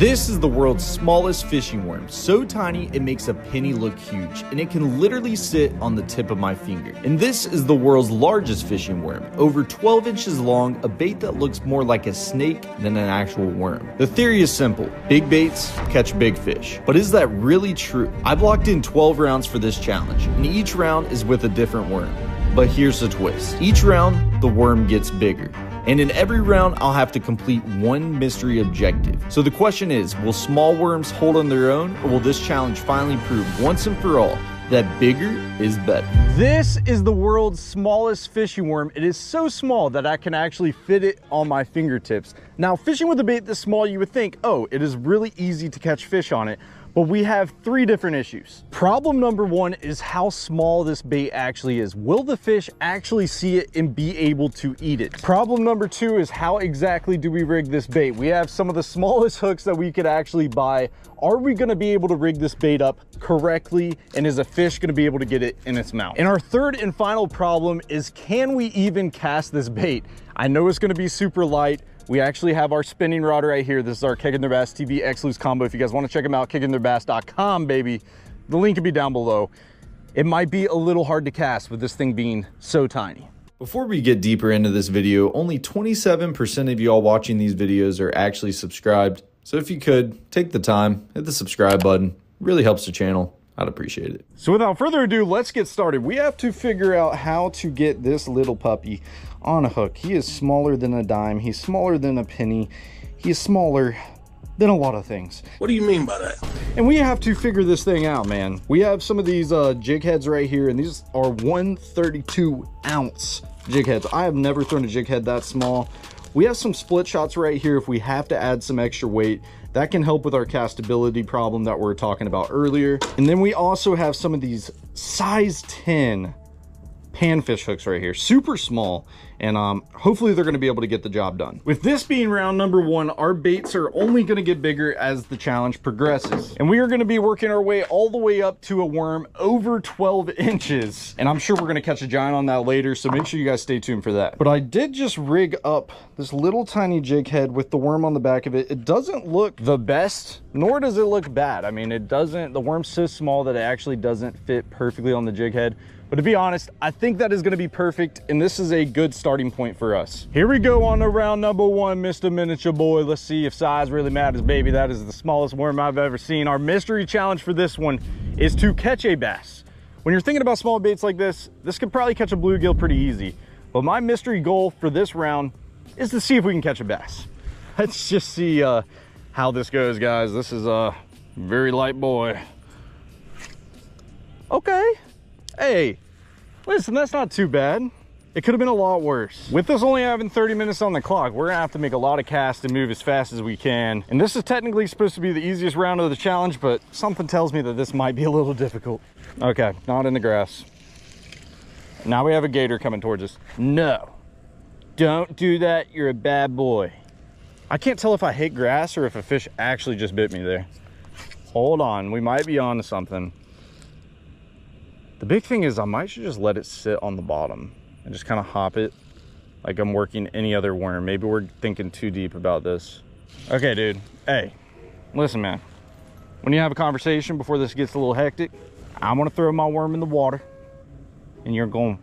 This is the world's smallest fishing worm, so tiny it makes a penny look huge, and it can literally sit on the tip of my finger. And this is the world's largest fishing worm, over 12 inches long, a bait that looks more like a snake than an actual worm. The theory is simple: big baits catch big fish. But is that really true? I've locked in 12 rounds for this challenge, and each round is with a different worm. But here's the twist: each round, the worm gets bigger. And in every round, I'll have to complete one mystery objective. So the question is, will small worms hold on their own, or will this challenge finally prove once and for all that bigger is better? This is the world's smallest fishing worm. It is so small that I can actually fit it on my fingertips. Now, fishing with a bait this small, you would think, oh, it is really easy to catch fish on it. But we have three different issues. Problem number one is how small this bait actually is. Will the fish actually see it and be able to eat it? Problem number two is how exactly do we rig this bait? We have some of the smallest hooks that we could actually buy. Are we gonna be able to rig this bait up correctly? And is a fish gonna be able to get it in its mouth? And our third and final problem is, can we even cast this bait? I know it's gonna be super light. We actually have our spinning rod right here. This is our Kicking Their Bass TV X-Loose combo. If you guys want to check them out, kickingtheirbass.com, baby. The link will be down below. It might be a little hard to cast with this thing being so tiny. Before we get deeper into this video, only 27% of y'all watching these videos are actually subscribed. So if you could, take the time, hit the subscribe button. It really helps the channel. I'd appreciate it. So without further ado, let's get started. We have to figure out how to get this little puppy on a hook. He is smaller than a dime. He's smaller than a penny. He's smaller than a lot of things. What do you mean by that? And we have to figure this thing out, man. We have some of these jig heads right here, and these are 132 ounce jig heads. I have never thrown a jig head that small. We have some split shots right here if we have to add some extra weight. That can help with our castability problem that we were talking about earlier. And then we also have some of these size 10 panfish hooks right here, super small, and hopefully they're going to be able to get the job done. With this being round number one, our baits are only going to get bigger as the challenge progresses, and we are going to be working our way all the way up to a worm over 12 inches, and I'm sure we're going to catch a giant on that later, so make sure you guys stay tuned for that. But I did just rig up this little tiny jig head with the worm on the back of it. It doesn't look the best, nor does it look bad. I mean, the worm's so small that it actually doesn't fit perfectly on the jig head. But to be honest, I think that is going to be perfect, and this is a good starting point for us. Here we go on to round number one, Mr. Miniature Boy. Let's see if size really matters, baby. That is the smallest worm I've ever seen. Our mystery challenge for this one is to catch a bass. When you're thinking about small baits like this could probably catch a bluegill pretty easy. But my mystery goal for this round is to see if we can catch a bass. Let's just see how this goes, guys. This is a very light boy. Okay. Hey, listen, that's not too bad. It could have been a lot worse. With us only having 30 minutes on the clock, we're gonna have to make a lot of casts and move as fast as we can. And this is technically supposed to be the easiest round of the challenge, but something tells me that this might be a little difficult. Okay, not in the grass. Now we have a gator coming towards us. No, don't do that. You're a bad boy. I can't tell if I hit grass or if a fish actually just bit me there. Hold on, we might be on to something. The big thing is I might just let it sit on the bottom and just kind of hop it like I'm working any other worm. Maybe we're thinking too deep about this. Okay, dude. Hey, listen, man. When you have a conversation before this gets a little hectic, I'm going to throw my worm in the water and you're going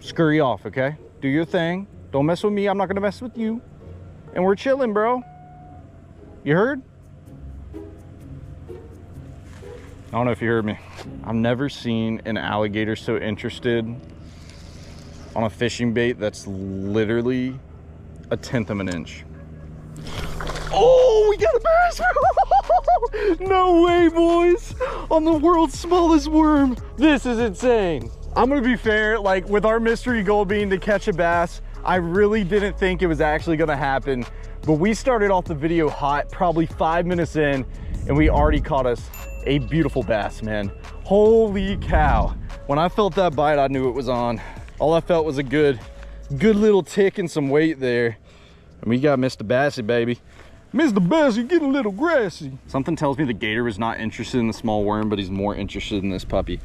to scurry off, okay? Do your thing. Don't mess with me. I'm not going to mess with you. And we're chilling, bro. You heard? I don't know if you heard me. I've never seen an alligator so interested on a fishing bait that's literally a 1/10 of an inch. Oh, we got a bass! No way, boys! On the world's smallest worm. This is insane. I'm gonna be fair, like with our mystery goal being to catch a bass, I really didn't think it was actually gonna happen. But we started off the video hot, probably 5 minutes in, and we already caught us a beautiful bass, man. Holy cow. When I felt that bite, I knew it was on. All I felt was a good little tick and some weight there. And we got Mr. Bassy, baby. Mr. Bassy, getting a little grassy. Something tells me the gator was not interested in the small worm, but he's more interested in this puppy.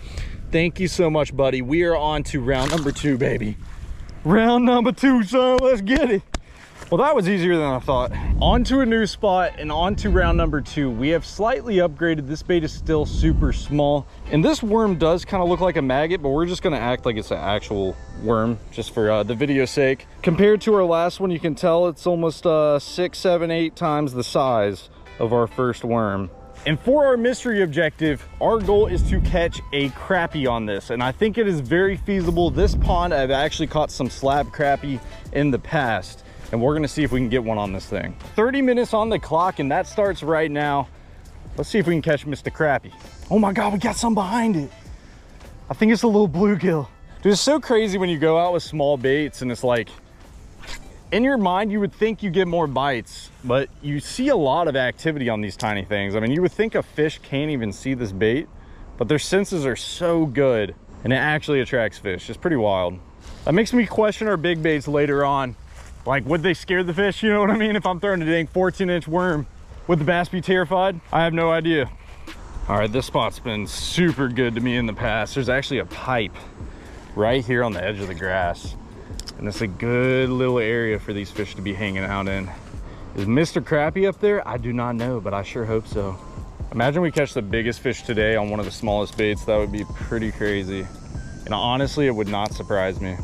Thank you so much, buddy. We are on to round number two, baby. Round number two, son. Let's get it. Well, that was easier than I thought. On to a new spot and on to round number 2. We have slightly upgraded. This bait is still super small. And this worm does kind of look like a maggot, but we're just gonna act like it's an actual worm just for the video's sake. Compared to our last one, you can tell it's almost 6, 7, 8 times the size of our first worm. And for our mystery objective, our goal is to catch a crappie on this. And I think it is very feasible. This pond, I've actually caught some slab crappie in the past. And we're gonna see if we can get one on this thing. 30 minutes on the clock, and that starts right now. Let's see if we can catch Mr. Crappie. Oh my God, we got some behind it. I think it's a little bluegill. Dude, it's so crazy when you go out with small baits and it's like, in your mind, you would think you get more bites, but you see a lot of activity on these tiny things. I mean, you would think a fish can't even see this bait, but their senses are so good and it actually attracts fish. It's pretty wild. That makes me question our big baits later on. Like, would they scare the fish? You know what I mean? If I'm throwing a dang 14-inch worm, would the bass be terrified? I have no idea. All right, this spot's been super good to me in the past. There's actually a pipe right here on the edge of the grass. And it's a good little area for these fish to be hanging out in. Is Mr. Crappie up there? I do not know, but I sure hope so. Imagine we catch the biggest fish today on one of the smallest baits. That would be pretty crazy. And honestly, it would not surprise me.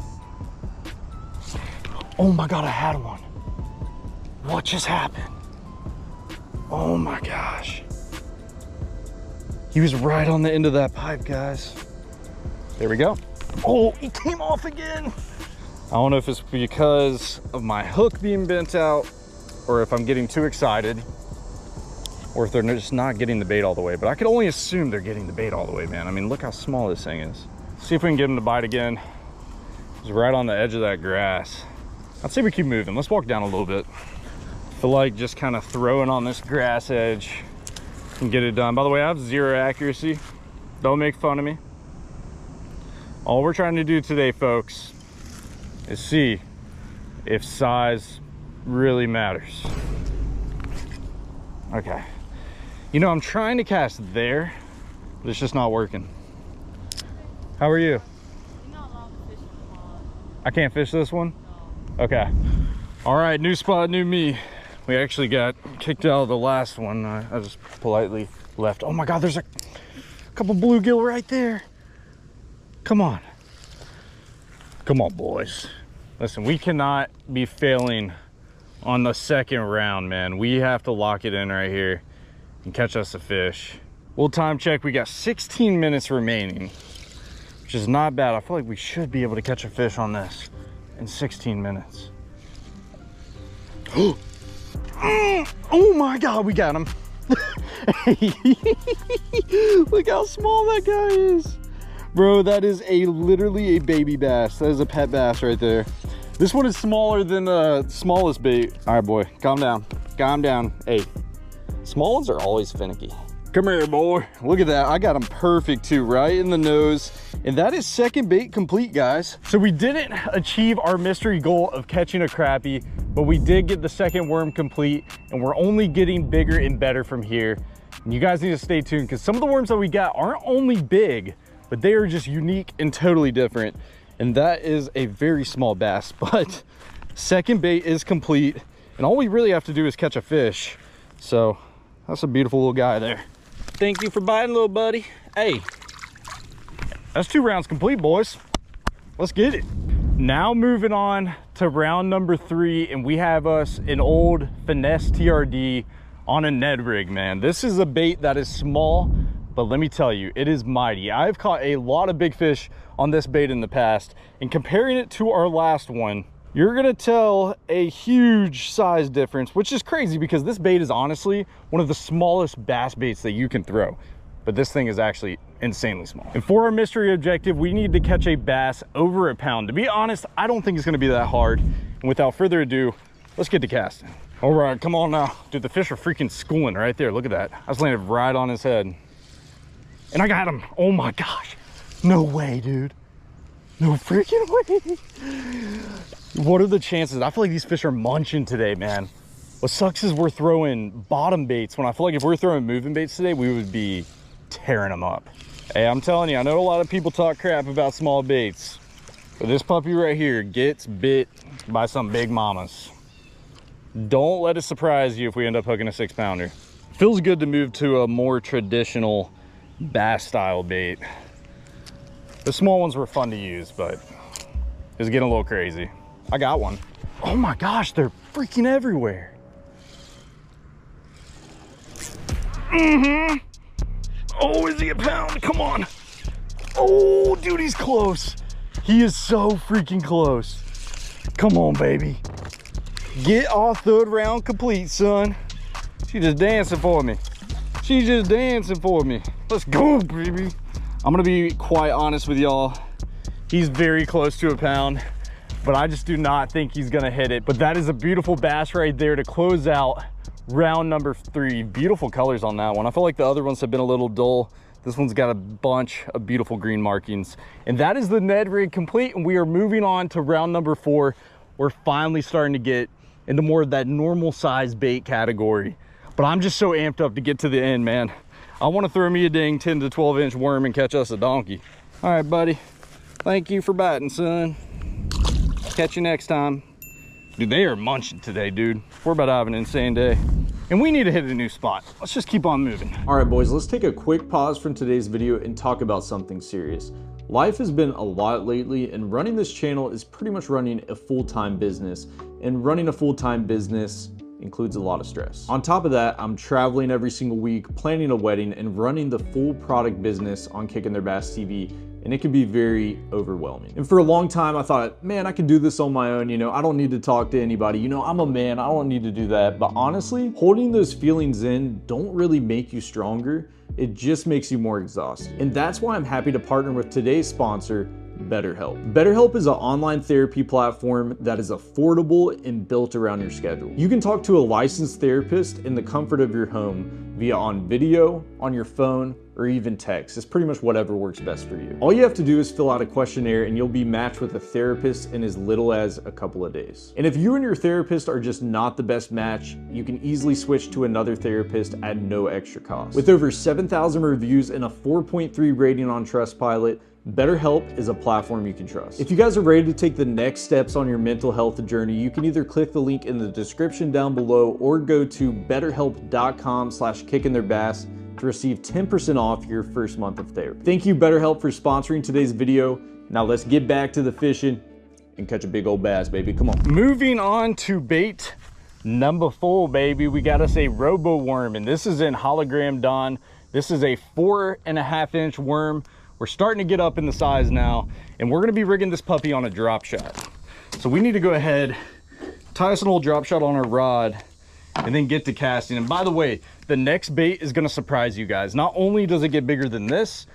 Oh my God, I had one. What just happened? Oh my gosh. He was right on the end of that pipe, guys. There we go. Oh, he came off again. I don't know if it's because of my hook being bent out or if I'm getting too excited or if they're just not getting the bait all the way, but I could only assume they're getting the bait all the way, man. I mean, look how small this thing is. See if we can get him to bite again. He's right on the edge of that grass. I'd say we keep moving. Let's walk down a little bit. I feel like just kind of throwing on this grass edge and get it done. By the way, I have 0 accuracy. Don't make fun of me. All we're trying to do today, folks, is see if size really matters. Okay. You know, I'm trying to cast there, but it's just not working. How are you? You're not allowed to fish in the pond. I can't fish this one? Okay. All right, new spot, new me. We actually got kicked out of the last one. I just politely left. Oh my God, there's a couple bluegill right there. Come on. Come on, boys. Listen, we cannot be failing on the second round, man. We have to lock it in right here and catch us a fish. We'll time check. We got 16 minutes remaining, which is not bad. I feel like we should be able to catch a fish on this in 16 minutes. Oh my God, we got him. Look how small that guy is. Bro, that is literally a baby bass. That is a pet bass right there. This one is smaller than the smallest bait. All right, boy, calm down. Calm down. Hey, small ones are always finicky. Come here, boy. Look at that. I got him perfect too, right in the nose. And that is second bait complete, guys. So we didn't achieve our mystery goal of catching a crappie, but we did get the second worm complete, and we're only getting bigger and better from here. And you guys need to stay tuned because some of the worms that we got aren't only big, but they are just unique and totally different. And that is a very small bass, but second bait is complete. And all we really have to do is catch a fish. So that's a beautiful little guy there. Thank you for biting, little buddy. Hey, that's 2 rounds complete, boys. Let's get it. Now moving on to round number 3, and we have us an old finesse TRD on a Ned rig, man. This is a bait that is small, but let me tell you, it is mighty. I've caught a lot of big fish on this bait in the past, and comparing it to our last one, you're gonna tell a huge size difference, which is crazy because this bait is honestly one of the smallest bass baits that you can throw. But this thing is actually insanely small. And for our mystery objective, we need to catch a bass over a pound. To be honest, I don't think it's gonna be that hard. And without further ado, let's get to casting. All right, come on now. Dude, the fish are freaking schooling right there. Look at that. I just landed right on his head. And I got him. Oh my gosh. No way, dude. No freaking way. What are the chances? I feel like these fish are munching today, man. What sucks is we're throwing bottom baits when I feel like if we're throwing moving baits today, we would be tearing them up. Hey, I'm telling you, I know a lot of people talk crap about small baits, but this puppy right here gets bit by some big mamas. Don't let it surprise you if we end up hooking a 6-pounder. Feels good to move to a more traditional bass style bait. The small ones were fun to use, but it was getting a little crazy. I got one. Oh my gosh, they're freaking everywhere. Oh, is he a pound? Come on. Oh, dude, he's close. He is so freaking close. Come on, baby. Get our 3rd round complete, son. She just dancing for me. She's just dancing for me. Let's go, baby. I'm gonna be quite honest with y'all. He's very close to a pound, but I just do not think he's gonna hit it. But that is a beautiful bass right there to close out round number 3. Beautiful colors on that one. I feel like the other ones have been a little dull. This one's got a bunch of beautiful green markings. And that is the Ned rig complete, and we are moving on to round number 4. We're finally starting to get into more of that normal size bait category. But I'm just so amped up to get to the end, man. I want to throw me a dang 10 to 12 inch worm and catch us a donkey. All right, buddy. Thank you for biting, son. Catch you next time. Dude, they are munching today, dude. We're about to have an insane day. And we need to hit a new spot. Let's just keep on moving. All right, boys, let's take a quick pause from today's video and talk about something serious. Life has been a lot lately, and running this channel is pretty much running a full-time business. And running a full-time business includes a lot of stress. On top of that, I'm traveling every single week, planning a wedding, and running the full product business on Kicking Their Bass TV. And it can be very overwhelming. And for a long time, I thought, man, I can do this on my own. You know, I don't need to talk to anybody. You know, I'm a man, I don't need to do that. But honestly, holding those feelings in don't really make you stronger. It just makes you more exhausted. And that's why I'm happy to partner with today's sponsor, BetterHelp. BetterHelp is an online therapy platform that is affordable and built around your schedule. You can talk to a licensed therapist in the comfort of your home via on video, on your phone, or even text. It's pretty much whatever works best for you. All you have to do is fill out a questionnaire and you'll be matched with a therapist in as little as a couple of days. And if you and your therapist are just not the best match, you can easily switch to another therapist at no extra cost. With over 7,000 reviews and a 4.3 rating on Trustpilot, BetterHelp is a platform you can trust. If you guys are ready to take the next steps on your mental health journey, you can either click the link in the description down below or go to betterhelp.com/kickingtheirbass to receive 10% off your first month of therapy. Thank you, BetterHelp, for sponsoring today's video. Now let's get back to the fishing and catch a big old bass, baby. Come on. Moving on to bait number 4, baby. We got us a robo worm, and this is in hologram Don. This is a 4.5 inch worm. We're starting to get up in the size now, and we're gonna be rigging this puppy on a drop shot. So we need to go ahead, tie us an old drop shot on our rod, and then get to casting. And by the way, the next bait is gonna surprise you guys. Not only does it get bigger than this,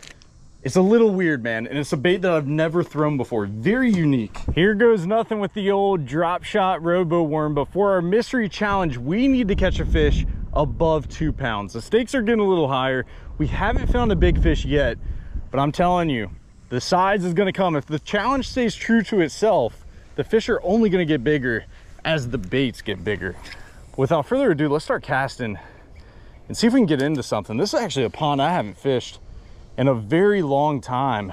it's a little weird, man, and it's a bait that I've never thrown before. Very unique. Here goes nothing with the old drop shot robo worm, but for our mystery challenge, we need to catch a fish above 2 pounds. The stakes are getting a little higher. We haven't found a big fish yet, but I'm telling you, the size is gonna come. If the challenge stays true to itself, the fish are only gonna get bigger as the baits get bigger. Without further ado, let's start casting and see if we can get into something. This is actually a pond I haven't fished in a very long time,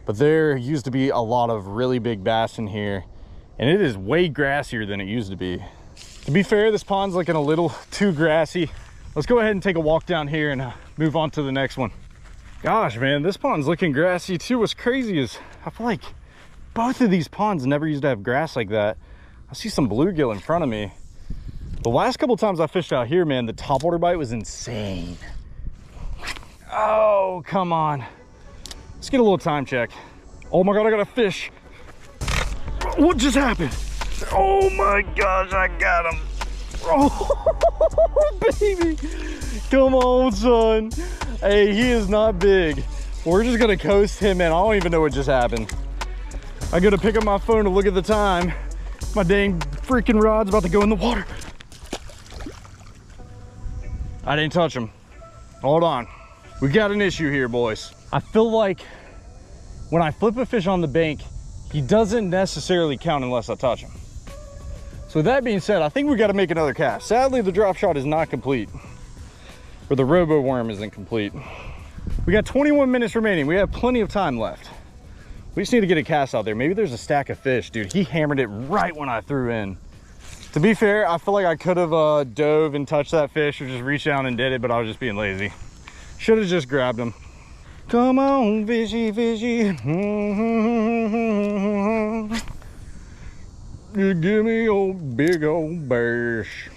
but there used to be a lot of really big bass in here, and it is way grassier than it used to be. To be fair, this pond's looking a little too grassy. Let's go ahead and take a walk down here and move on to the next one. Gosh, man, this pond's looking grassy too. What's crazy is I feel like both of these ponds never used to have grass like that. I see some bluegill in front of me. The last couple times I fished out here, man, the topwater bite was insane. Oh, come on. Let's get a little time check. Oh my God, I got a fish. What just happened? Oh my gosh, I got him. Oh, baby. Come on, son. Hey, he is not big. We're just gonna coast him in. I don't even know what just happened. I gotta pick up my phone to look at the time. My dang freaking rod's about to go in the water. I didn't touch him. Hold on. We got an issue here, boys. I feel like when I flip a fish on the bank, he doesn't necessarily count unless I touch him. So with that being said, I think we got to make another cast. Sadly, the drop shot is not complete, or the robo worm isn't complete. We got 21 minutes remaining. We have plenty of time left. We just need to get a cast out there. Maybe there's a stack of fish. Dude, he hammered it right when I threw in. To be fair, I feel like I could have dove and touched that fish or just reached down and did it, but I was just being lazy. Should have just grabbed him. Come on, fishy, fishy. You give me your big old bash.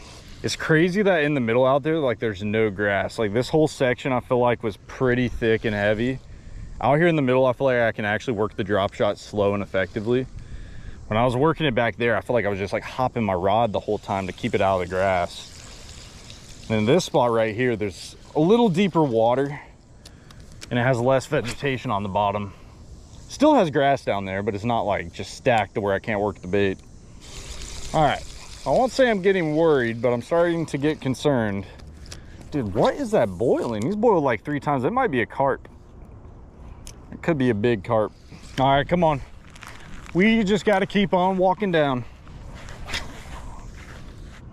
It's crazy that in the middle out there, like there's no grass. Like this whole section I feel like was pretty thick and heavy. Out here in the middle, I feel like I can actually work the drop shot slow and effectively. When I was working it back there, I feel like I was just like hopping my rod the whole time to keep it out of the grass. And in this spot right here, there's a little deeper water and it has less vegetation on the bottom. Still has grass down there, but it's not like just stacked to where I can't work the bait. All right, I won't say I'm getting worried, but I'm starting to get concerned. Dude, what is that boiling? He's boiled like 3 times. That might be a carp. It could be a big carp. All right, come on. We just got to keep on walking down.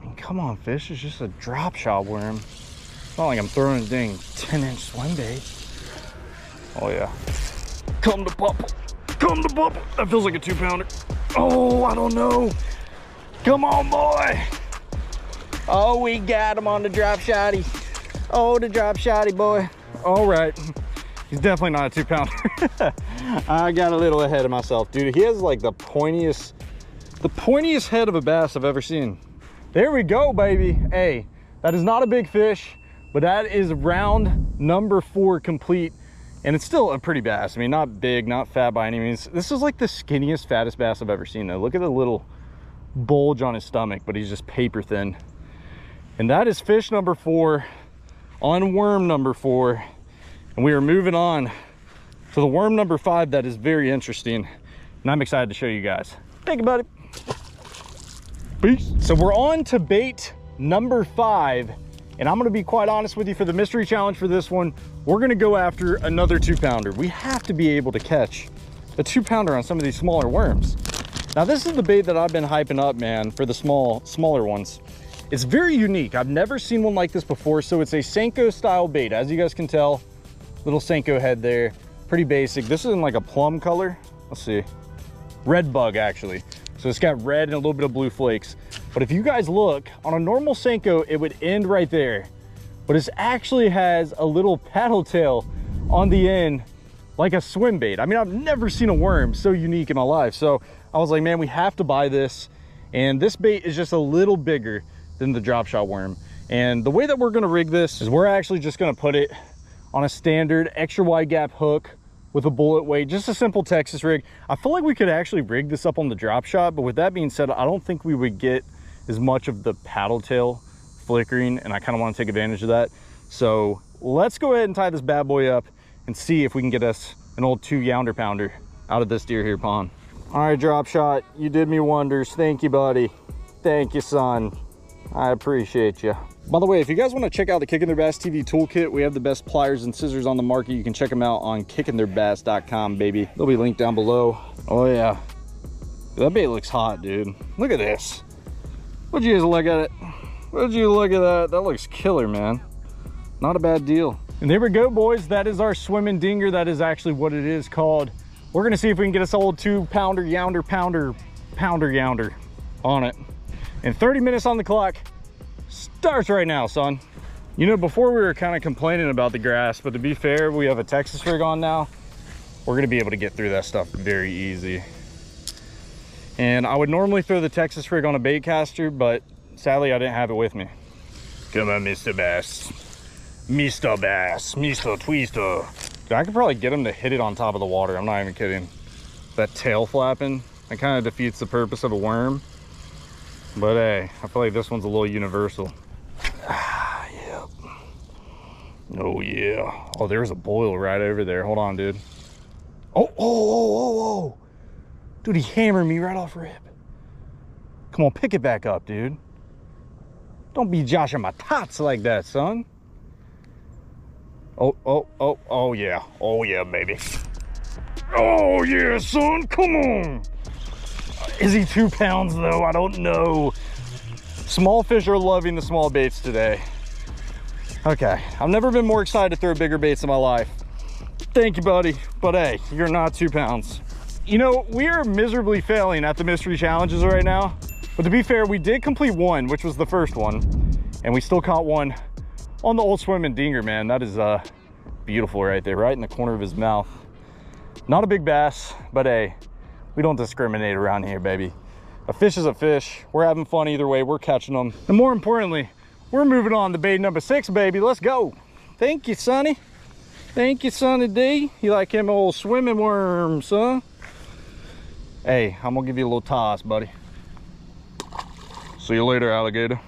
I mean, come on, fish. It's just a drop shot worm. It's not like I'm throwing a dang 10-inch swim bait. Oh, yeah. Come to pop. Come to pop. That feels like a 2-pounder. Oh, I don't know. Come on, boy. Oh, we got him on the drop shotty. Oh, the drop shotty, boy. All right. He's definitely not a 2-pounder. I got a little ahead of myself, dude. He has like the pointiest head of a bass I've ever seen. There we go, baby. Hey, that is not a big fish, but that is round number 4 complete. And it's still a pretty bass. I mean, not big, not fat by any means. This is like the skinniest, fattest bass I've ever seen, though. Look at the little bulge on his stomach, but he's just paper thin. And that is fish number 4 on worm number 4. And we are moving on to the worm number 5 that is very interesting. And I'm excited to show you guys. Think about it. Peace. So we're on to bait number 5. And I'm gonna be quite honest with you, for the mystery challenge for this one, we're gonna go after another 2-pounder. We have to be able to catch a 2-pounder on some of these smaller worms. Now this is the bait that I've been hyping up, man, for the smaller ones. It's very unique. I've never seen one like this before. So it's a Senko style bait. As you guys can tell, little Senko head there, pretty basic. This is in like a plum color. Let's see, red bug actually. So it's got red and a little bit of blue flakes. But if you guys look, on a normal Senko, it would end right there. But it actually has a little paddle tail on the end, like a swim bait. I mean, I've never seen a worm so unique in my life. So I was like, man, we have to buy this. And this bait is just a little bigger than the drop shot worm. And the way that we're gonna rig this is we're actually just gonna put it on a standard extra wide gap hook with a bullet weight, just a simple Texas rig. I feel like we could actually rig this up on the drop shot, but with that being said, I don't think we would get as much of the paddle tail flickering, and I kind of want to take advantage of that. So let's go ahead and tie this bad boy up and see if we can get us an old 2-younder pounder out of this deer here pond. All right, drop shot, you did me wonders. Thank you, buddy. Thank you, son. I appreciate you. By the way, if you guys want to check out the Kicking Their Bass TV toolkit, we have the best pliers and scissors on the market. You can check them out on kickingtheirbass.com, baby. They'll be linked down below. Oh yeah, that bait looks hot, dude. Look at this. Would you guys look at it? Would you look at that? That looks killer, man. Not a bad deal. And there we go, boys. That is our swimming dinger. That is actually what it is called. We're gonna see if we can get us old 2-pounder, pounder on it. And 30 minutes on the clock. Starts right now, son. You know, before we were kind of complaining about the grass, but to be fair, we have a Texas rig on now. We're gonna be able to get through that stuff very easy. And I would normally throw the Texas rig on a bait caster, but sadly I didn't have it with me. Come on, Mr. Bass. Mr. Bass, Mr. Twister. Dude, I could probably get him to hit it on top of the water. I'm not even kidding. That tail flapping, that kind of defeats the purpose of a worm. But hey, I feel like this one's a little universal. Ah, yep. Oh yeah. Oh, there's a boil right over there. Hold on, dude. Oh. Dude, he hammered me right off rip. Come on, pick it back up, dude. Don't be joshing my tots like that, son. Oh yeah. Oh yeah, baby. Oh yeah, son, come on. Is he 2 pounds though? I don't know. Small fish are loving the small baits today. Okay, I've never been more excited to throw bigger baits in my life. Thank you, buddy. But hey, you're not 2 pounds. You know, we are miserably failing at the mystery challenges right now. But to be fair, we did complete one, which was the first one, and we still caught one on the old swimming dinger, man. That is beautiful right there, right in the corner of his mouth. Not a big bass, but hey, we don't discriminate around here, baby. A fish is a fish. We're having fun either way. We're catching them. And more importantly, we're moving on to bait number 6, baby. Let's go. Thank you, Sonny. Thank you, Sonny D. You like him old swimming worms, huh? Hey, I'm gonna give you a little toss, buddy. See you later, alligator.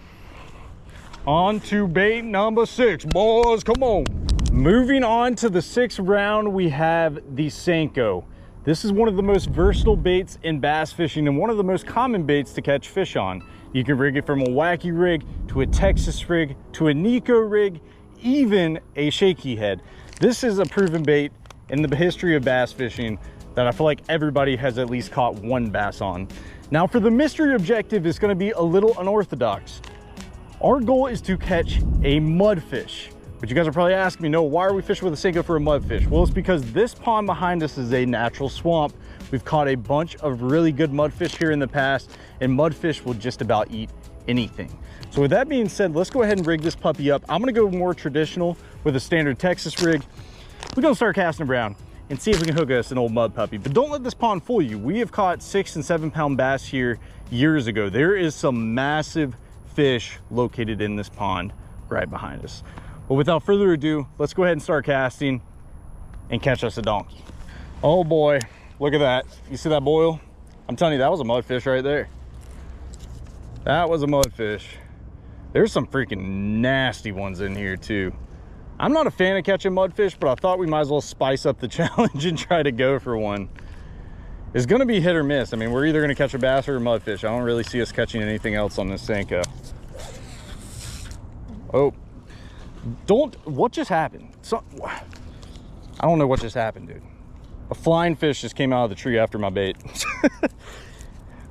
On to bait number 6, boys. Come on. Moving on to the 6th round, we have the Senko. This is one of the most versatile baits in bass fishing and one of the most common baits to catch fish on. You can rig it from a wacky rig to a Texas rig to a Nico rig, even a shaky head. This is a proven bait in the history of bass fishing that I feel like everybody has at least caught one bass on. Now for the mystery objective, it's going to be a little unorthodox. Our goal is to catch a mudfish. But you guys are probably asking me, no, why are we fishing with a Senko for a mudfish? Well, it's because this pond behind us is a natural swamp. We've caught a bunch of really good mudfish here in the past, and mudfish will just about eat anything. So with that being said, let's go ahead and rig this puppy up. I'm gonna go more traditional with a standard Texas rig. We're gonna start casting around and see if we can hook us an old mud puppy. But don't let this pond fool you. We have caught 6 and 7 pound bass here years ago. There is some massive fish located in this pond right behind us. But without further ado, let's go ahead and start casting and catch us a donkey. Oh boy, look at that. You see that boil? I'm telling you, that was a mudfish right there. That was a mudfish. There's some freaking nasty ones in here too. I'm not a fan of catching mudfish, but I thought we might as well spice up the challenge and try to go for one. It's gonna be hit or miss. I mean, we're either gonna catch a bass or a mudfish. I don't really see us catching anything else on this Senko. Oh. What just happened? I don't know what just happened, dude. A flying fish just came out of the tree after my bait.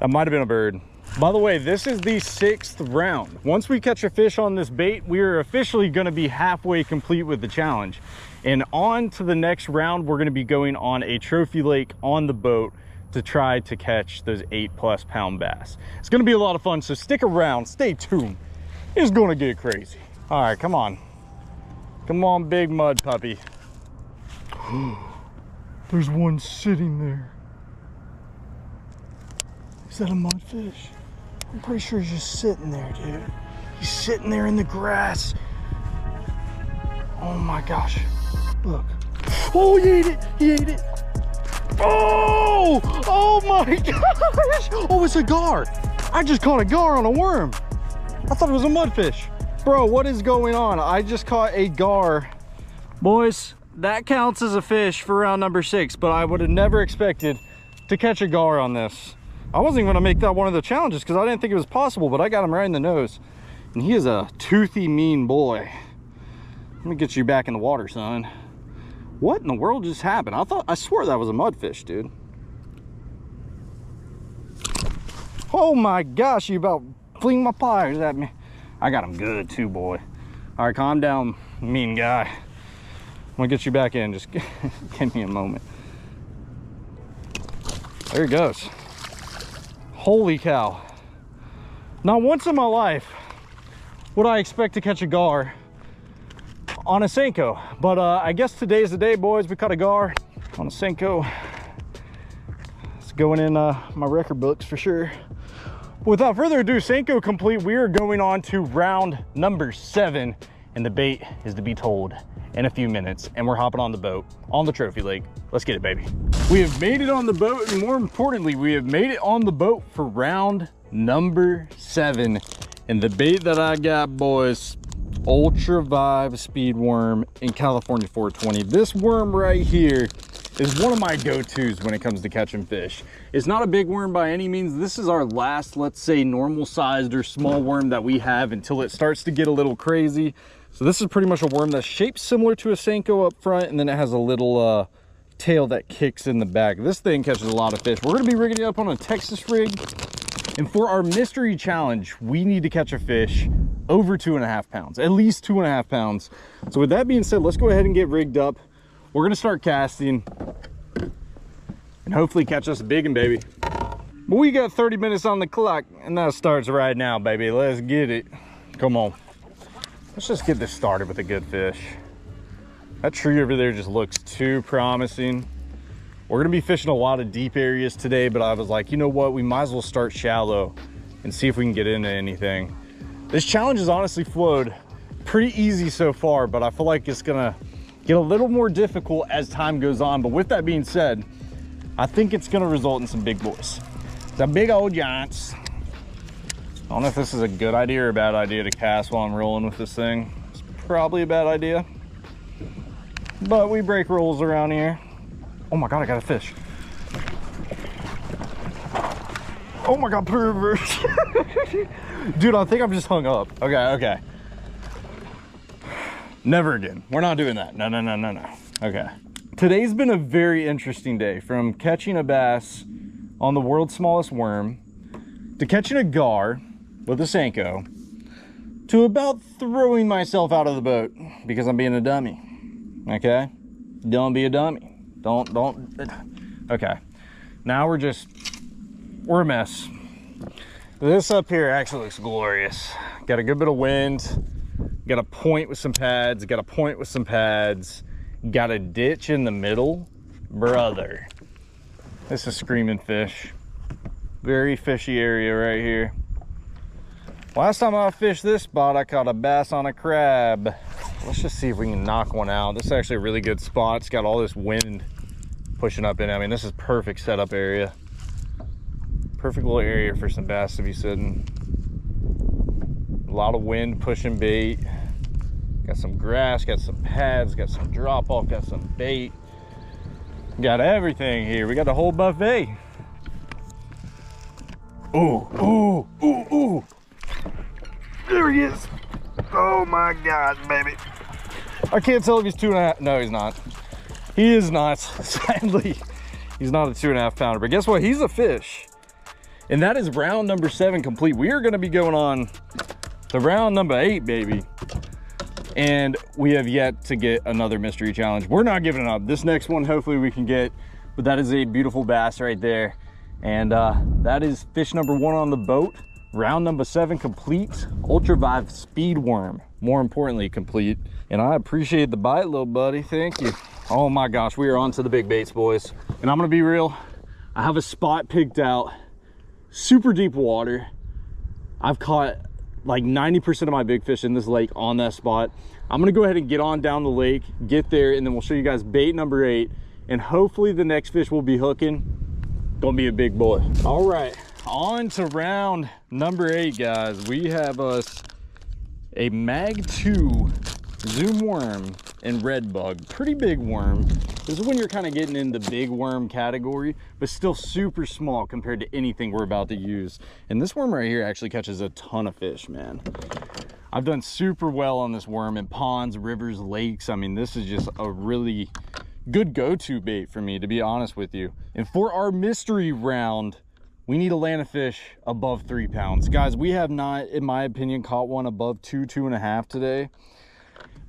That might have been a bird. By the way, this is the 6th round. Once we catch a fish on this bait, we are officially gonna be halfway complete with the challenge. And on to the next round, we're gonna be going on a trophy lake on the boat to try to catch those 8+ pound bass. It's gonna be a lot of fun, so stick around, stay tuned. It's gonna get crazy. All right, come on. Come on, big mud puppy. There's one sitting there. Is that a mudfish? I'm pretty sure he's just sitting there, dude. He's sitting there in the grass. Oh my gosh. Look. Oh, he ate it. He ate it. Oh! Oh my gosh! Oh, it's a gar. I just caught a gar on a worm. I thought it was a mudfish. Bro, what is going on? I just caught a gar. Boys, that counts as a fish for round number 6, but I would have never expected to catch a gar on this. I wasn't even gonna make that one of the challenges because I didn't think it was possible, but I got him right in the nose. And he is a toothy, mean boy. Let me get you back in the water, son. What in the world just happened? I swore that was a mudfish, dude. Oh my gosh, you about fling my pliers at me. I got him good too, boy. All right, calm down, mean guy. I'm gonna get you back in. Just give me a moment. There he goes. Holy cow. Not once in my life would I expect to catch a gar on a Senko. But I guess today's the day, boys. We caught a gar on a Senko. It's going in my record books for sure. Without further ado, Senko complete, we are going on to round number 7, and the bait is to be told in a few minutes, and we're hopping on the boat on the trophy lake. Let's get it, baby. We have made it on the boat, and more importantly, we have made it on the boat for round number 7. And the bait that I got, boys, Ultra Vibe Speed Worm in California 420. This worm right here is one of my go-tos when it comes to catching fish. It's not a big worm by any means. This is our last, let's say, normal sized or small worm that we have until it starts to get a little crazy. So this is pretty much a worm that's shaped similar to a Senko up front, and then it has a little tail that kicks in the back. This thing catches a lot of fish. We're gonna be rigging it up on a Texas rig. And for our mystery challenge, we need to catch a fish over 2.5 pounds, at least 2.5 pounds. So with that being said, let's go ahead and get rigged up. We're gonna start casting and hopefully catch us a big one, baby. But we got 30 minutes on the clock, and that starts right now, baby. Let's get it. Come on. Let's just get this started with a good fish. That tree over there just looks too promising. We're gonna be fishing a lot of deep areas today, but I was like, you know what? We might as well start shallow and see if we can get into anything. This challenge has honestly flowed pretty easy so far, but I feel like it's gonna get a little more difficult as time goes on. But with that being said, I think it's gonna result in some big boys. Some big old giants. I don't know if this is a good idea or a bad idea to cast while I'm rolling with this thing. It's probably a bad idea, but we break rules around here. Oh my God, I got a fish. Oh my God, pervert. Dude, I think I'm just hung up. Okay. Never again. We're not doing that. No. Okay. Today's been a very interesting day, from catching a bass on the world's smallest worm, to catching a gar with a Senko, to about throwing myself out of the boat because I'm being a dummy. Okay? Don't be a dummy. Don't. Okay. Now we're a mess. This up here actually looks glorious. Got a good bit of wind. Got a point with some pads. Got a point with some pads. Got a ditch in the middle. Brother. This is screaming fish. Very fishy area right here. Last time I fished this spot, I caught a bass on a crab. Let's just see if we can knock one out. This is actually a really good spot. It's got all this wind pushing up in it. I mean, this is perfect setup area. Perfect little area for some bass to be sitting. A lot of wind pushing bait. Got some grass, got some pads, got some drop off, got some bait. Got everything here. We got the whole buffet. Ooh. There he is. Oh my God, baby. I can't tell if he's 2.5. No, he's not. He is not. Sadly, he's not a 2.5 pounder. But guess what? He's a fish. And that is round number 7 complete. We are going to be going on to round number 8, baby. And we have yet to get another mystery challenge. We're not giving up. This next one, hopefully we can get. But that is a beautiful bass right there. And that is fish number 1 on the boat. Round number 7 complete. Ultravive speed worm, more importantly, complete. And I appreciate the bite, little buddy. Thank you. Oh my gosh, we are on to the big baits, boys. And I'm gonna be real, I have a spot picked out, super deep water. I've caught like 90% of my big fish in this lake on that spot. I'm gonna go ahead and get on down the lake, get there, and then we'll show you guys bait number 8. And hopefully the next fish we'll be hooking gonna be a big boy. All right, on to round number 8, guys. We have us a Mag 2 Zoom worm and red bug. Pretty big worm. This is when you're kind of getting in the big worm category, but still super small compared to anything we're about to use. And this worm right here actually catches a ton of fish, man. I've done super well on this worm in ponds, rivers, lakes. I mean, this is just a really good go-to bait for me, to be honest with you. And for our mystery round, we need to land a fish above 3 pounds. Guys, we have not, in my opinion, caught one above 2.5 today.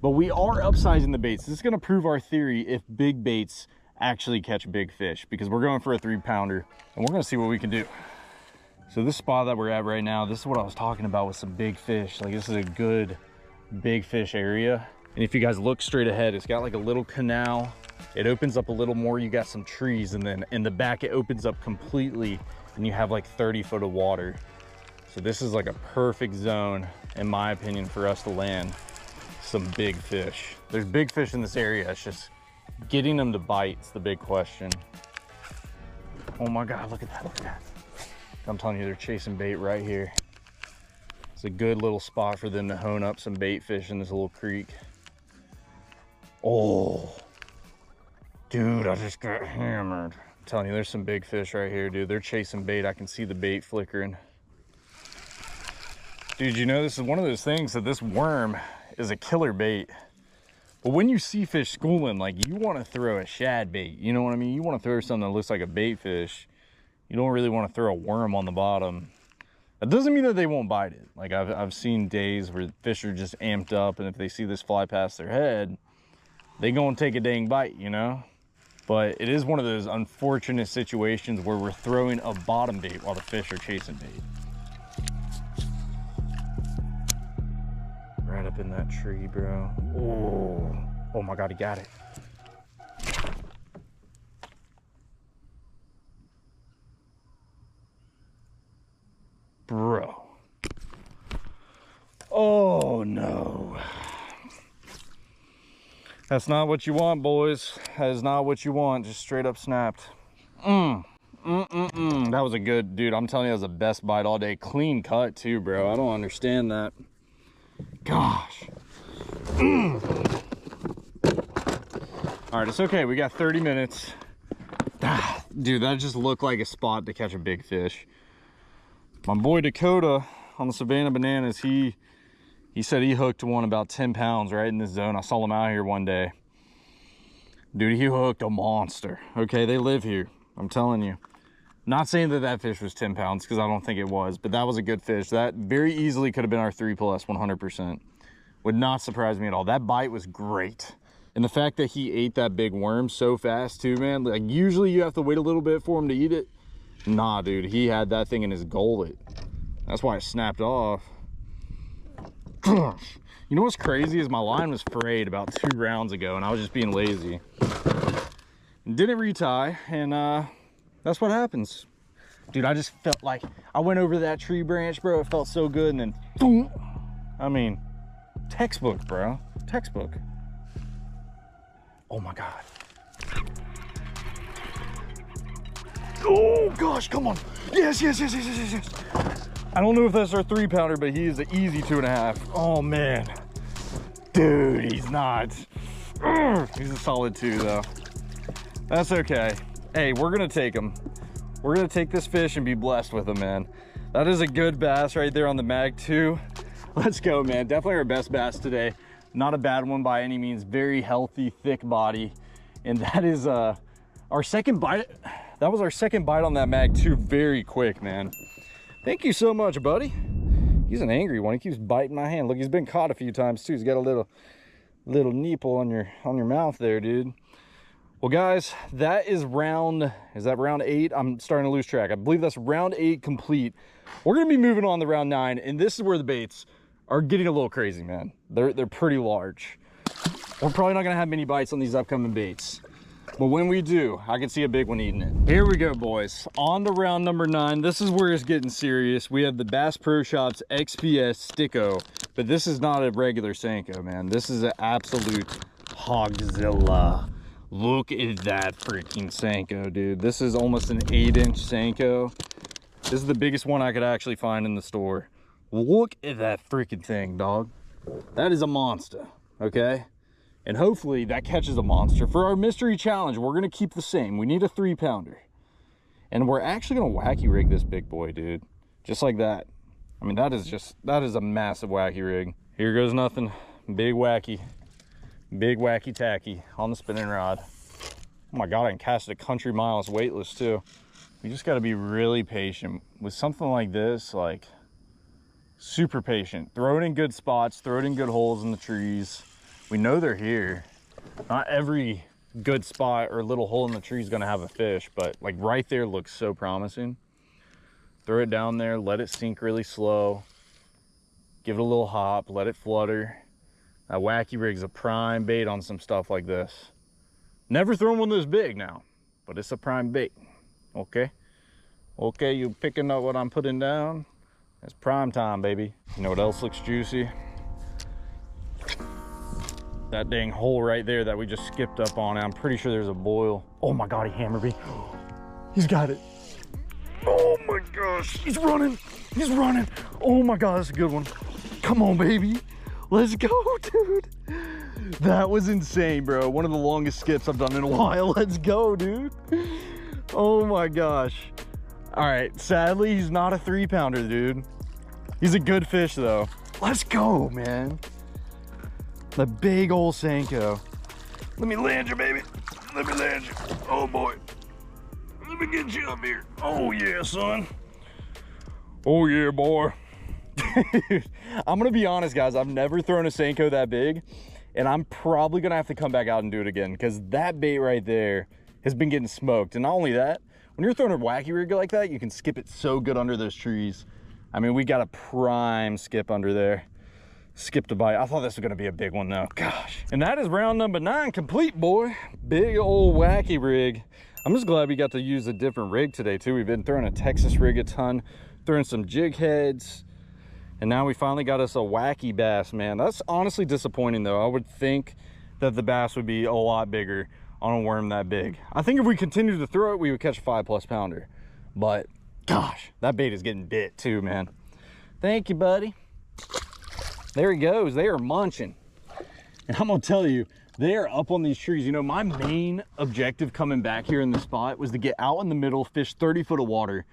But we are upsizing the baits. This is gonna prove our theory if big baits actually catch big fish, because we're going for a 3 pounder and we're gonna see what we can do. So this spot that we're at right now, this is what I was talking about with some big fish. Like, this is a good big fish area. And if you guys look straight ahead, it's got like a little canal. It opens up a little more, you got some trees, and then in the back it opens up completely and you have like 30 foot of water. So this is like a perfect zone, in my opinion, for us to land some big fish. There's big fish in this area. It's just getting them to bite is the big question. Oh my God, look at that, look at that. I'm telling you, they're chasing bait right here. It's a good little spot for them to hone up some bait fish in this little creek. Oh, dude, I just got hammered. I'm telling you, there's some big fish right here, dude. They're chasing bait. I can see the bait flickering. Dude, you know, this is one of those things that this worm is a killer bait. But when you see fish schooling, like, you want to throw a shad bait, you know what I mean? You want to throw something that looks like a bait fish. You don't really want to throw a worm on the bottom. That doesn't mean that they won't bite it. Like, I've seen days where fish are just amped up, and if they see this fly past their head, they go and take a dang bite, you know? But it is one of those unfortunate situations where we're throwing a bottom bait while the fish are chasing bait. Right up in that tree, bro. Oh my God, he got it. Bro. Oh no. That's not what you want, boys. That is not what you want. Just straight up snapped. That was a good, dude. I'm telling you, that was the best bite all day. Clean cut too, bro. I don't understand that. Gosh. All right, it's okay. We got 30 minutes. Dude, that just looked like a spot to catch a big fish. My boy Dakota on the Savannah Bananas, he said he hooked one about 10 pounds right in this zone. I saw him out here one day. Dude, he hooked a monster. Okay, they live here. I'm telling you. Not saying that that fish was 10 pounds because I don't think it was, but that was a good fish. That very easily could have been our 3+, 100%. Would not surprise me at all. That bite was great. And the fact that he ate that big worm so fast too, man. Like usually you have to wait a little bit for him to eat it. Nah, dude, he had that thing in his gullet. That's why it snapped off. Gosh. You know what's crazy is my line was frayed about 2 rounds ago and I was just being lazy. Didn't retie, and that's what happens. Dude, I just felt like I went over that tree branch, bro. It felt so good, and then boom. I mean, textbook, bro. Textbook. Oh my God. Oh gosh, come on. Yes. I don't know if that's our 3-pounder, but he is an easy 2.5. Oh man. Dude, he's not. He's a solid 2 though. That's okay. Hey, we're gonna take him. We're gonna take this fish and be blessed with him, man. That is a good bass right there on the Mag 2. Let's go, man. Definitely our best bass today. Not a bad one by any means. Very healthy, thick body. And that is our second bite. That was our second bite on that Mag 2. Very quick, man. Thank you so much, buddy. He's an angry one. He keeps biting my hand. Look, he's been caught a few times too. He's got a little nipple on your mouth there, dude. Well, guys, that is round 8? I'm starting to lose track. I believe that's round 8 complete. We're gonna be moving on to round 9, and this is where the baits are getting a little crazy, man. They're pretty large. We're probably not gonna have many bites on these upcoming baits, but when we do, I can see a big one eating it. Here we go, boys. On to round number 9. This is where it's getting serious. We have the Bass Pro Shops XPS Sticko, but this is not a regular Senko, man. This is an absolute Hogzilla. Look at that freaking Senko, dude. This is almost an 8-inch Senko. This is the biggest one I could actually find in the store. Look at that freaking thing, dog. That is a monster, okay? And hopefully that catches a monster. For our mystery challenge, we're gonna keep the same. We need a 3-pounder. And we're actually gonna wacky rig this big boy, dude. Just like that. I mean, that is a massive wacky rig. Here goes nothing. Big wacky tacky on the spinning rod. Oh my God, I can cast it a country miles weightless too. You just got to be really patient with something like this, like super patient. Throw it in good spots, throw it in good holes in the trees. We know they're here. Not every good spot or little hole in the tree is going to have a fish, but like right there looks so promising. Throw it down there, let it sink really slow. Give it a little hop, let it flutter. That wacky rig's a prime bait on some stuff like this. Never thrown one this big now, but it's a prime bait. Okay? Okay, you picking up what I'm putting down? It's prime time, baby. You know what else looks juicy? That dang hole right there that we just skipped up on. I'm pretty sure there's a boil. Oh my God, he hammered me. He's got it. Oh my gosh, he's running. He's running. Oh my God, that's a good one. Come on, baby. Let's go, dude. That was insane, bro. One of the longest skips I've done in a while. Let's go, dude. Oh my gosh. All right, sadly, he's not a 3-pounder, dude. He's a good fish though. Let's go, man. The big old Senko. Let me land you, baby. Let me land you. Oh boy. Let me get you up here. Oh yeah, son. Oh yeah, boy. Dude, I'm gonna be honest, guys. I've never thrown a Senko that big, and I'm probably gonna have to come back out and do it again because that bait right there has been getting smoked. And not only that, when you're throwing a wacky rig like that, you can skip it so good under those trees. I mean, we got a prime skip under there. Skipped a bite. I thought this was gonna be a big one though, gosh. And that is round number 9 complete, boy. Big old wacky rig. I'm just glad we got to use a different rig today too. We've been throwing a Texas rig a ton, throwing some jig heads, and now we finally got us a wacky bass, man. That's honestly disappointing though. I would think that the bass would be a lot bigger on a worm that big. I think if we continued to throw it, we would catch a 5+ pounder. But gosh, that bait is getting bit too, man. Thank you, buddy. There he goes. They are munching. And I'm gonna tell you, they are up on these trees. You know, my main objective coming back here in the spot was to get out in the middle, fish 30 foot of water.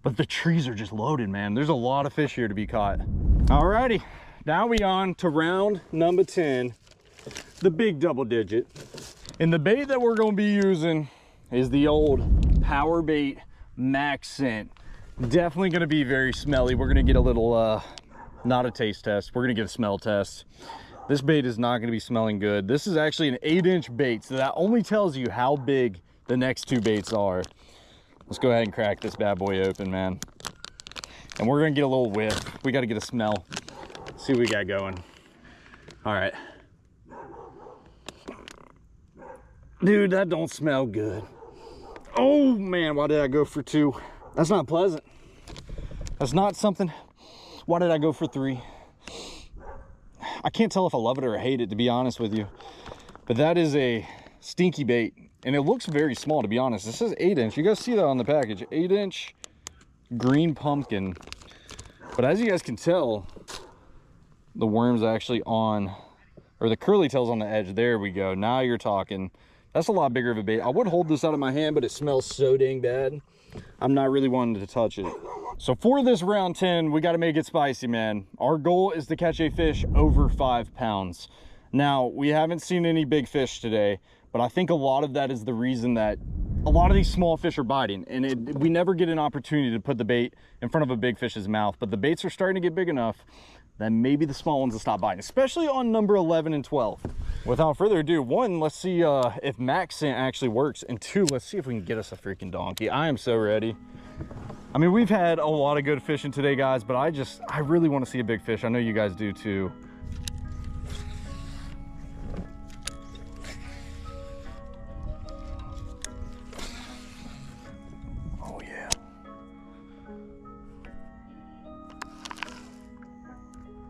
But the trees are just loaded, man. There's a lot of fish here to be caught. Alrighty, now we on to round number 10, the big double digit. And the bait that we're gonna be using is the old power bait max scent. Definitely gonna be very smelly. We're gonna get a little, not a taste test, we're gonna get a smell test. This bait is not gonna be smelling good. This is actually an 8-inch bait, so that only tells you how big the next 2 baits are. Let's go ahead and crack this bad boy open, man. And we're gonna get a little whiff. We gotta get a smell. See what we got going. All right. Dude, that don't smell good. Oh man, why did I go for 2? That's not pleasant. That's not something. Why did I go for 3? I can't tell if I love it or I hate it, to be honest with you. But that is a stinky bait. And it looks very small, to be honest. This is 8-inch. You guys see that on the package. 8-inch green pumpkin. But as you guys can tell, the worm's actually on, or the curly tail's on the edge. There we go. Now you're talking. That's a lot bigger of a bait. I would hold this out of my hand, but it smells so dang bad. I'm not really wanting to touch it. So for this round 10, we got to make it spicy, man. Our goal is to catch a fish over 5 pounds. Now, we haven't seen any big fish today, but I think a lot of that is the reason that a lot of these small fish are biting, and we never get an opportunity to put the bait in front of a big fish's mouth. But the baits are starting to get big enough that maybe the small ones will stop biting, especially on number 11 and 12. Without further ado, 1, let's see if max scent actually works, and 2, let's see if we can get us a freaking donkey. I am so ready. I mean, we've had a lot of good fishing today, guys, but I really want to see a big fish. I know you guys do too. Oh yeah.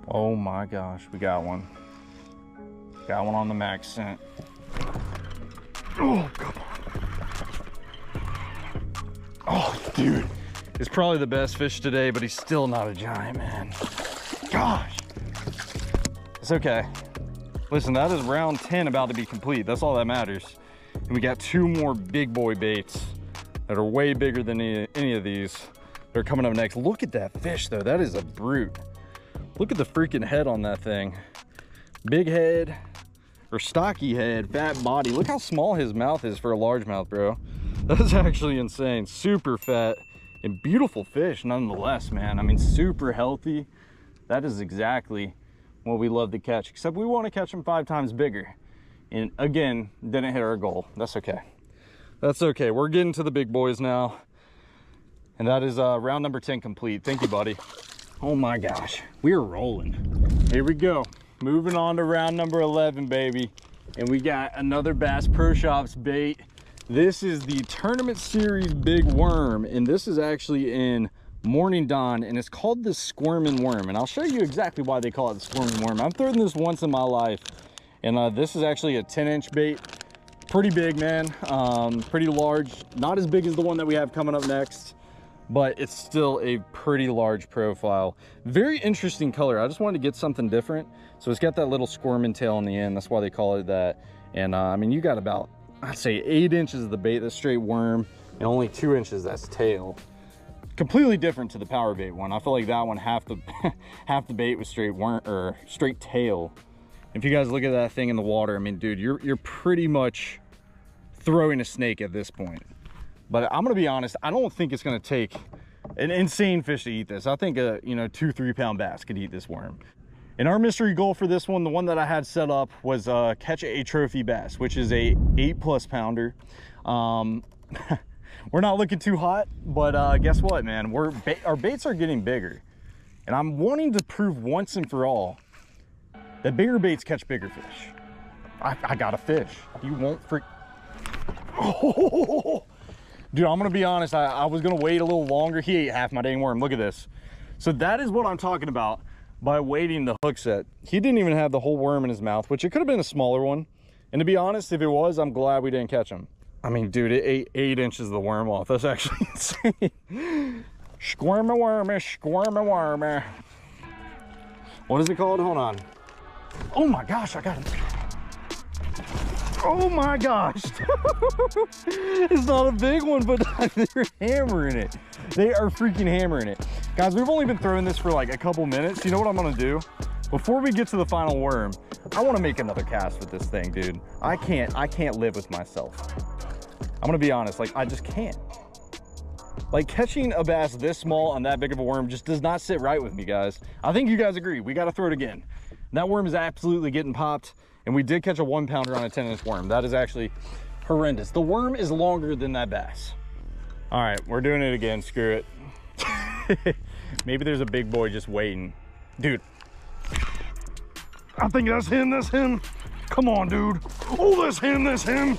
Oh my gosh, we got one. Got one on the max scent. Oh, come on. Oh, dude. It's probably the best fish today, but he's still not a giant, man. Gosh. It's okay. Listen, that is round 10 about to be complete. That's all that matters. And we got 2 more big boy baits that are way bigger than any of these. They're coming up next. Look at that fish, though. That is a brute. Look at the freaking head on that thing. Big head, or stocky head, fat body. Look how small his mouth is for a largemouth, bro. That's actually insane. Super fat. And beautiful fish nonetheless, man. I mean, super healthy. That is exactly what we love to catch, except we want to catch them 5 times bigger. And again, didn't hit our goal. That's okay. That's okay. We're getting to the big boys now. And that is round number 10 complete. Thank you, buddy. Oh my gosh, we are rolling. Here we go. Moving on to round number 11, baby. And we got another Bass Pro Shops bait. This is the Tournament Series Big Worm, and this is actually in Morning Dawn, and it's called the Squirmin' Worm. And I'll show you exactly why they call it the Squirmin' Worm. I've thrown this once in my life, and this is actually a 10-inch bait. Pretty big, man. Pretty large. Not as big as the one that we have coming up next, but it's still a pretty large profile. Very interesting color. I just wanted to get something different. So it's got that little squirming tail on the end. That's why they call it that. And I mean, you got about, I'd say 8 inches of the bait, that's straight worm, and only 2 inches that's tail. Completely different to the power bait one. I feel like that one, half the half the bait was straight worm or straight tail. If you guys look at that thing in the water, I mean, dude, you're pretty much throwing a snake at this point. But I'm gonna be honest, I don't think it's gonna take an insane fish to eat this. I think a 2-3 pound bass could eat this worm. And our mystery goal for this one, the one that I had set up, was catch a trophy bass, which is a 8+ pounder. We're not looking too hot, but guess what, man? Our baits are getting bigger. And I'm wanting to prove once and for all that bigger baits catch bigger fish. I got a fish. You won't freak. Oh, dude, I'm gonna be honest. I was gonna wait a little longer. He ate half my dang worm. Look at this. So that is what I'm talking about by waiting the hook set. He didn't even have the whole worm in his mouth, which it could have been a smaller one. And to be honest, if it was, I'm glad we didn't catch him. I mean, dude, it ate 8 inches of the worm off. That's actually insane. Squirmy wormy, squirmy wormy. What is it called? Hold on. Oh my gosh, I got him. Oh my gosh. It's not a big one, but they're hammering it. They are freaking hammering it. Guys, we've only been throwing this for like a couple minutes. You know what I'm gonna do? Before we get to the final worm, I wanna make another cast with this thing, dude. I can't live with myself. I'm gonna be honest, like I just can't. Like catching a bass this small on that big of a worm just does not sit right with me, guys. I think you guys agree, we gotta throw it again. That worm is absolutely getting popped, and we did catch a 1 pounder on a 10-inch worm. That is actually horrendous. The worm is longer than that bass. All right, we're doing it again, screw it. Maybe there's a big boy just waiting. Dude, I think that's him, that's him. Come on, dude. Oh, that's him, that's him.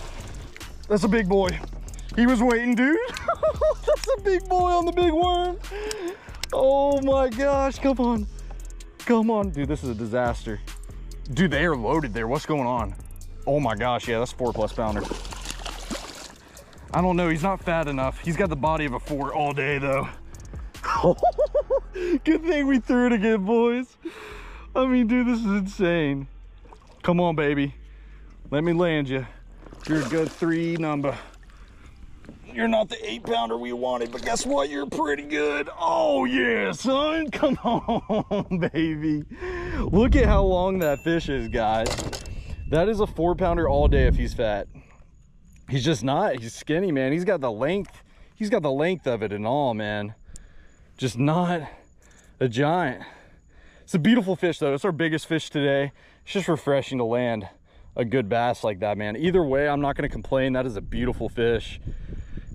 That's a big boy. He was waiting, dude. That's a big boy on the big worm. Oh my gosh, come on. Come on, dude, this is a disaster. Dude, they are loaded there. What's going on? Oh my gosh, yeah, that's 4+ pounder. I don't know, he's not fat enough. He's got the body of a 4 all day though. Good thing we threw it again, boys. I mean, dude, this is insane. Come on, baby. Let me land you. You're a good 3 number. You're not the 8 pounder we wanted, but guess what? You're pretty good. Oh yeah, son. Come on, baby. Look at how long that fish is, guys. That is a 4 pounder all day if he's fat. He's just not. He's skinny, man. He's got the length. He's got the length of it and all, man. Just not a giant. It's a beautiful fish, though. It's our biggest fish today. It's just refreshing to land a good bass like that, man. Either way, I'm not going to complain. That is a beautiful fish.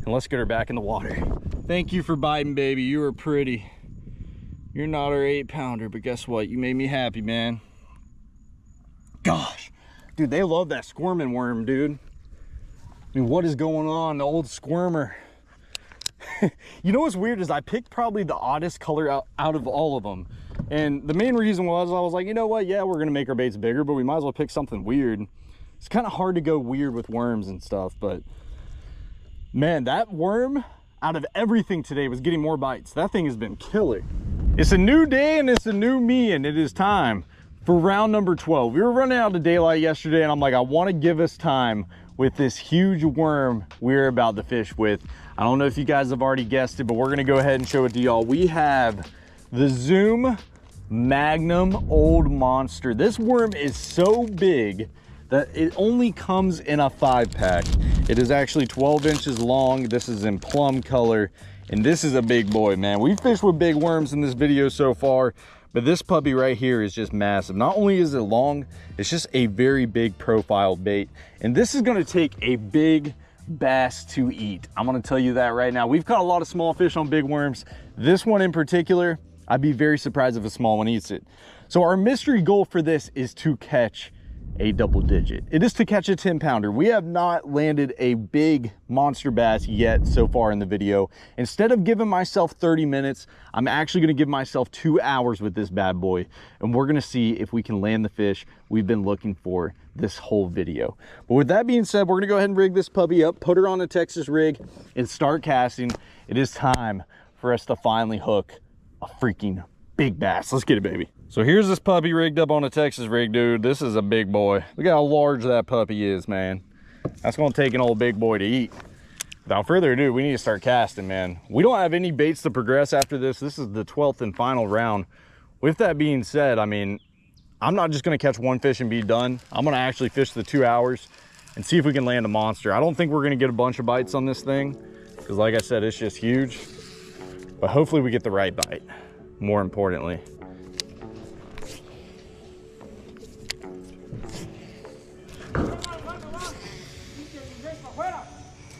And let's get her back in the water. Thank you for biting, baby. You are pretty. You're not our 8 pounder, but guess what? You made me happy, man. Gosh, dude, they love that squirming worm, dude. I mean, what is going on? The old squirmer. You know what's weird is I picked probably the oddest color out of all of them. And the main reason was I was like, you know what? Yeah, we're going to make our baits bigger, but we might as well pick something weird. It's kind of hard to go weird with worms and stuff, but man, that worm out of everything today was getting more bites. That thing has been killer. It's a new day and it's a new me, and it is time for round number 12. We were running out of daylight yesterday, and I'm like, I want to give us time with this huge worm we're about to fish with. I don't know if you guys have already guessed it, but we're gonna go ahead and show it to y'all. We have the Zoom Magnum Old Monster. This worm is so big that it only comes in a 5-pack. It is actually 12 inches long. This is in plum color, and this is a big boy, man. We've fished with big worms in this video so far, but this puppy right here is just massive. Not only is it long, it's just a very big profile bait. And this is gonna take a big bass to eat. I'm gonna tell you that right now. We've caught a lot of small fish on big worms. This one in particular, I'd be very surprised if a small one eats it. So our mystery goal for this is to catch a double digit. It is to catch a 10 pounder. We have not landed a big monster bass yet so far in the video. Instead of giving myself 30 minutes, I'm actually gonna give myself 2 hours with this bad boy, and we're gonna see if we can land the fish we've been looking for this whole video. But with that being said, we're gonna go ahead and rig this puppy up, put her on a Texas rig, and start casting. It is time for us to finally hook a freaking big bass. Let's get it, baby. So here's this puppy rigged up on a Texas rig, dude. This is a big boy. Look how large that puppy is, man. That's gonna take an old big boy to eat. Without further ado, we need to start casting, man. We don't have any baits to progress after this. This is the 12th and final round. With that being said, I mean, I'm not just gonna catch one fish and be done. I'm gonna actually fish the 2 hours and see if we can land a monster. I don't think we're gonna get a bunch of bites on this thing, because like I said, it's just huge. But hopefully we get the right bite, more importantly.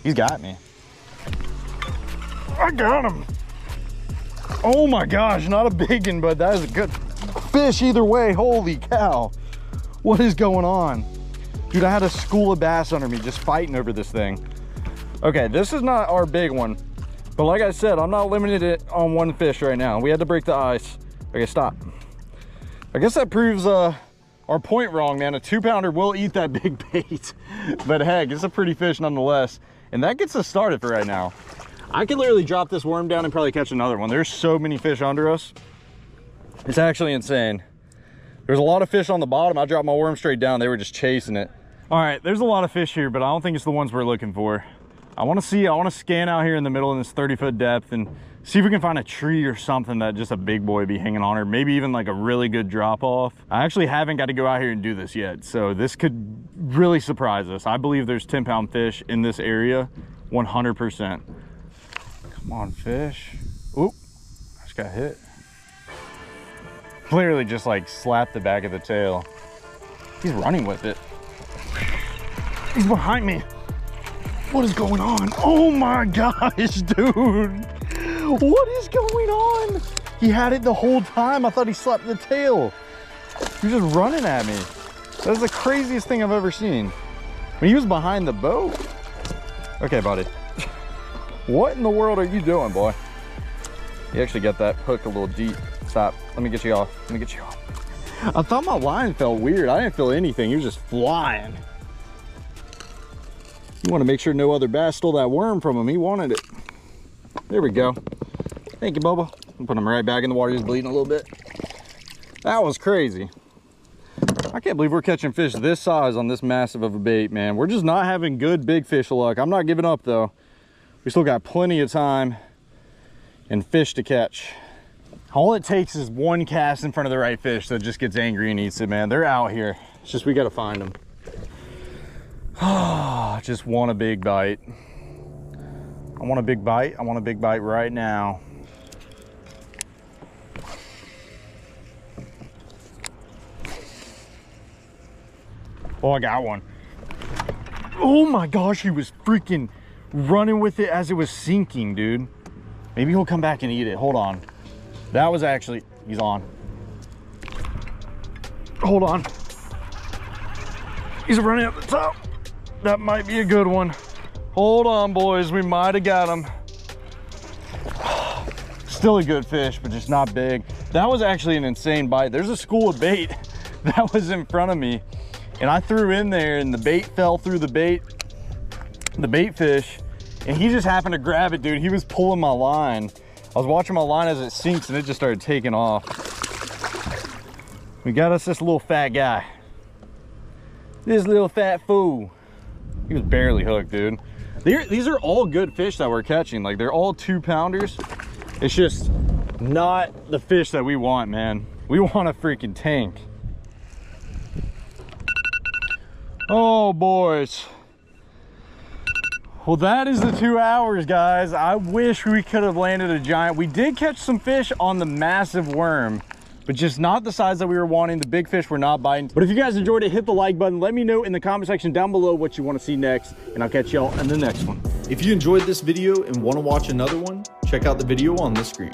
He's got me. I got him. Oh my gosh, not a big one, but that is a good fish either way. Holy cow. What is going on? Dude, I had a school of bass under me just fighting over this thing. Okay, this is not our big one, but like I said, I'm not limited it on one fish right now. We had to break the ice. Okay, stop. I guess that proves our point wrong, man. A 2-pounder will eat that big bait, but heck, it's a pretty fish nonetheless. And that gets us started for right now. I could literally drop this worm down and probably catch another one. There's so many fish under us. It's actually insane. There's a lot of fish on the bottom. I dropped my worm straight down. They were just chasing it. All right, there's a lot of fish here, but I don't think it's the ones we're looking for. I want to scan out here in the middle in this 30-foot depth and see if we can find a tree or something that just a big boy be hanging on, or maybe even like a really good drop off. I actually haven't got to go out here and do this yet, so this could really surprise us. I believe there's 10-pound fish in this area, 100%. Come on, fish. Oop, I just got hit. Literally just like slapped the back of the tail. He's running with it. He's behind me. What is going on? Oh my gosh, dude. What is going on? He had it the whole time. I thought he slapped the tail. He was just running at me. That's the craziest thing I've ever seen. When he was behind the boat. Okay, buddy. What in the world are you doing, boy? You actually got that hook a little deep. Stop. Let me get you off. Let me get you off. I thought my line felt weird. I didn't feel anything. He was just flying. You want to make sure no other bass stole that worm from him. He wanted it. There we go. Thank you, Bubba. I'll put him right back in the water. He's bleeding a little bit. That was crazy. I can't believe we're catching fish this size on this massive of a bait, man. We're just not having good big fish luck. I'm not giving up, though. We still got plenty of time and fish to catch. All it takes is one cast in front of the right fish that just gets angry and eats it, man. They're out here. It's just we got to find them. Just want a big bite. I want a big bite. I want a big bite right now. Oh, I got one. Oh my gosh, he was freaking running with it as it was sinking, dude. Maybe he'll come back and eat it. Hold on. That was actually, he's on. Hold on. He's running up the top. That might be a good one. Hold on, boys. We might have got him. Still a good fish, but just not big. That was actually an insane bite. There's a school of bait that was in front of me, and I threw in there and the bait fell through the bait fish, and he just happened to grab it, dude. He was pulling my line. I was watching my line as it sinks and it just started taking off. We got us this little fat guy. This little fat fool. He was barely hooked, dude. These are all good fish that we're catching. Like, they're all 2-pounders. It's just not the fish that we want, man. We want a freaking tank. Oh, boys. Well, that is the 2 hours, guys. I wish we could have landed a giant. We did catch some fish on the massive worm, but just not the size that we were wanting. The big fish were not biting. But if you guys enjoyed it, hit the like button. Let me know in the comment section down below what you want to see next, and I'll catch y'all in the next one. If you enjoyed this video and want to watch another one, check out the video on the screen.